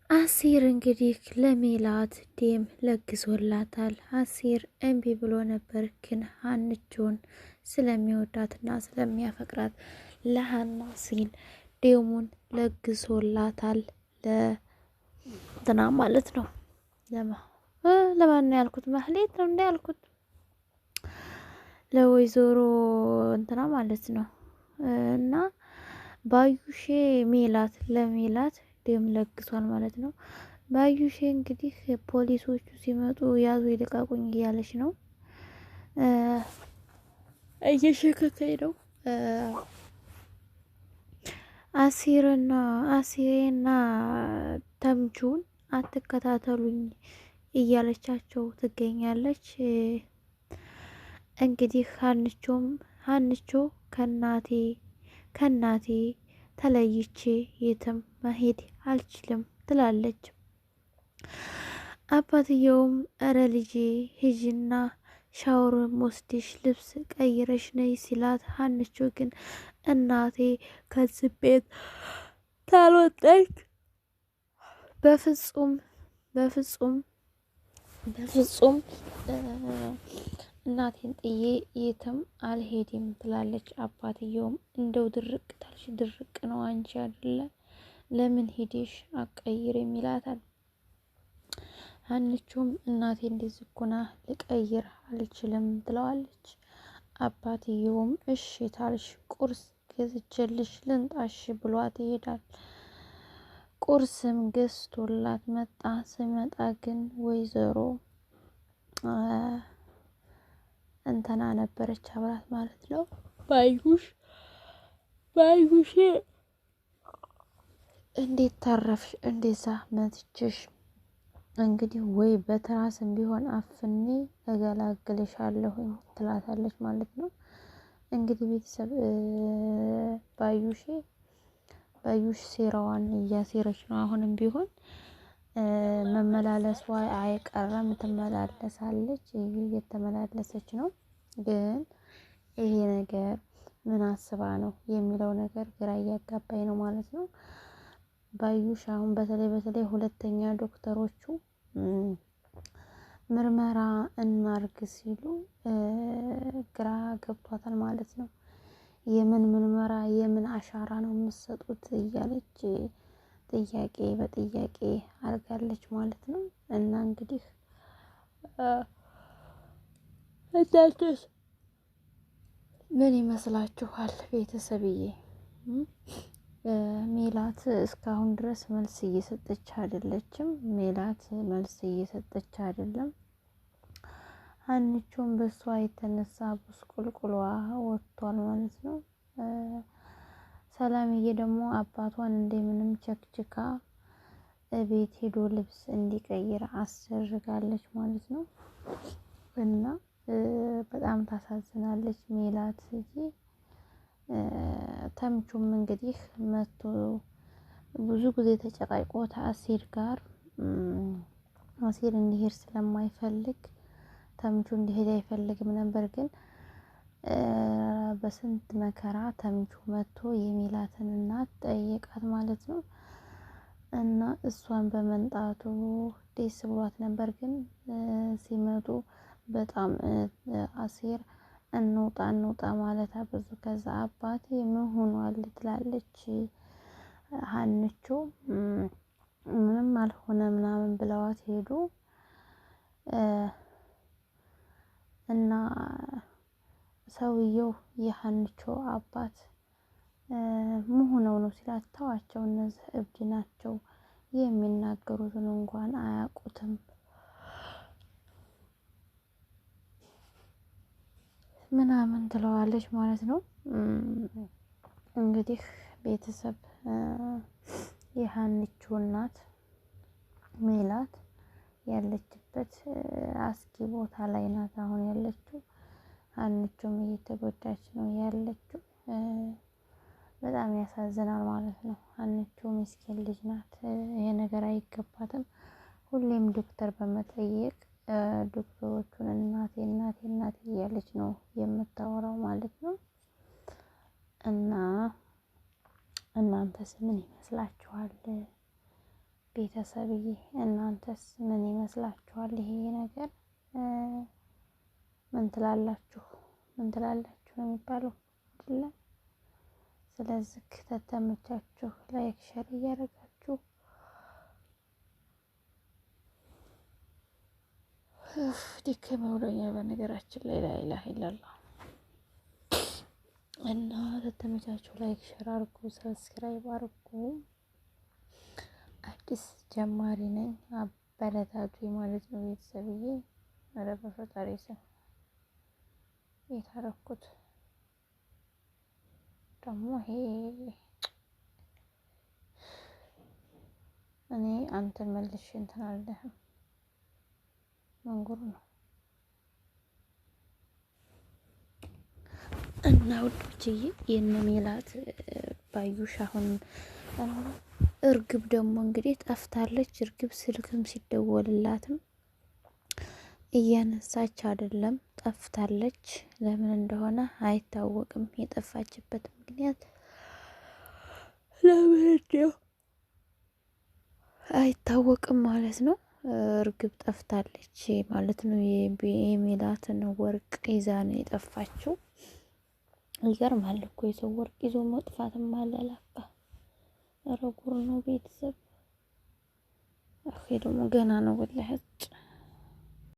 አሲር እንግዲህ ለሜላት ደም ለግሶላታል። አሲር እምቢ ብሎ ነበር፣ ግን ሀንቾን ስለሚወዳትና ስለሚያፈቅራት ለሀና ሲል ደሙን ለግሶላታል። ለትና ማለት ነው ለማን ያልኩት ማህሌት ነው እንደ ያልኩት ለወይዘሮ እንትና ማለት ነው። እና ባዩሼ ሜላት ለሜላት ደም ለግሷል ማለት ነው። ባዩሼ እንግዲህ ፖሊሶቹ ሲመጡ ያዙ ይልቀቁኝ እያለች ነው፣ እየሸከከኝ ነው። አሲሬና ተምቹን አትከታተሉኝ እያለቻቸው ትገኛለች። እንግዲህ ሀንቾ ከናቴ ተለይቼ የትም መሄድ አልችልም ትላለች። አባትየውም እረ ልጄ ሂጂና ሻወር ወስደሽ ልብስ ቀይረሽ ነይ ሲላት፣ ሀንቾ ግን እናቴ ከዚህ ቤት ታልወጣች በፍጹም እናቴን ጥዬ የትም አልሄድም ትላለች። አባትየውም እንደው ድርቅ ታልሽ ድርቅ ነው አንቺ አይደለ ለምን ሄደሽ አቀይርም ይላታል። ሀንቾም እናቴ እንደዚህ እኮ ናት ልቀይር አልችልም ትለዋለች። አባትየውም እሺ ታልሽ ቁርስ ገዝቼልሽ ልንጣሽ ብሏት ይሄዳል። ቁርስም ገዝቶላት መጣ። ስመጣ ግን ወይዘሮ እንትና ነበረች አብራት ማለት ነው። ባዩሼ እንዴት ታረፍሽ? እንደዛ መትችሽ እንግዲህ ወይ በትራስም ቢሆን አፍኔ እገላግልሻለሁኝ ትላታለች ማለት ነው። እንግዲህ ቤተሰብ ባዩሽ ሴራዋን እያሴረች ነው። አሁንም ቢሆን መመላለሷ አይቀርም፣ ትመላለሳለች፣ እየተመላለሰች ነው። ግን ይሄ ነገር ምን አስባ ነው የሚለው ነገር ግራ እያጋባኝ ነው ማለት ነው። ባዩሽ አሁን በተለይ ሁለተኛ ዶክተሮቹ ምርመራ እናርግ ሲሉ ግራ ገብቷታል ማለት ነው። የምን ምርመራ የምን አሻራ ነው የምትሰጡት እያለች ጥያቄ በጥያቄ አርጋለች ማለት ነው። እና እንግዲህ እናንተስ ምን ይመስላችኋል ቤተሰብዬ? ሜላት እስካሁን ድረስ መልስ እየሰጠች አይደለችም። ሜላት መልስ እየሰጠች አይደለም። ሀንቾም በሷ የተነሳ ቡስቁልቁሏ ወጥቷል ማለት ነው። ሰላምዬ ደግሞ አባቷን እንደምንም ቸክችካ ቤት ሄዶ ልብስ እንዲቀይር አስደርጋለች ማለት ነው። እና በጣም ታሳዝናለች ሜላት። ተምቹም እንግዲህ መቶ ብዙ ጊዜ ተጨቃጭቆ አሲር ጋር አሲር እንዲሄድ ስለማይፈልግ ተምቹ እንዲሄድ አይፈልግም ነበር። ግን በስንት መከራ ተምቹ መቶ የሜላትን እናት ጠየቃት ማለት ነው። እና እሷን በመንጣቱ ደስ ብሏት ነበር። ግን ሲመጡ በጣም አሲር እንውጣ ማለት አበዙ። ከዛ አባቴ ምን ሆኗል ትላለች ሀንቾ። ምንም አልሆነ ምናምን ብለዋት ሄዱ። እና ሰውየው የሀንቾ አባት መሆነው ነው ሲላት፣ ተዋቸው እነዚህ እብድ ናቸው የሚናገሩትን እንኳን አያውቁትም ምናምን ትለዋለች ማለት ነው። እንግዲህ ቤተሰብ የሀንቾ እናት ሜላት ያለችበት አስጊ ቦታ ላይ ናት አሁን ያለችው። ሀንቾም እየተጎዳች ነው ያለችው። በጣም ያሳዝናል ማለት ነው። ሀንቾ ምስኪን ልጅ ናት። ይሄ ነገር አይገባትም። ሁሌም ዶክተር በመጠየቅ ዶክተሮቹን እናቴ እያለች ነው የምታወራው ማለት ነው። እና እናንተስ ምን ይመስላችኋል ቤተሰብዬ እናንተስ ምን ይመስላችኋል? ይሄ ነገር ምን ትላላችሁ? ምን ትላላችሁ ነው የሚባለው አይደለ? ስለዚህ ከተመቻችሁ ላይክ ሸር እያደረጋችሁ ዲከም ብሎኛል በነገራችን ላይ ላኢላሀ ኢለላህ እና ከተመቻችሁ ላይክ ሸር አድርጉ፣ ሰብስክራይብ አድርጉ። አዲስ ጀማሪ ነኝ አበረታቱ ማለት ነው ቤተሰብዬ። ኧረ በፈጣሪ ስም የታረኩት ደግሞ ይሄ እኔ አንተን መልሼ እንትን አልልህም መንጉር ነው እና ውዶችዬ የነ ሜላት ባዩሽ አሁን እርግብ ደግሞ እንግዲህ ጠፍታለች። እርግብ ስልክም ሲደወልላትም እያነሳች አይደለም፣ ጠፍታለች። ለምን እንደሆነ አይታወቅም። የጠፋችበት ምክንያት ለምን እንደው አይታወቅም ማለት ነው። እርግብ ጠፍታለች ማለት ነው። የሜላትን ወርቅ ይዛ ነው የጠፋችው። ይገርማል እኮ የሰው ወርቅ ይዞ መጥፋትም አለ ለካ። ኧረ ጉር ነው ቤተሰብ። አኼ ደግሞ ገና ነው ወላሂ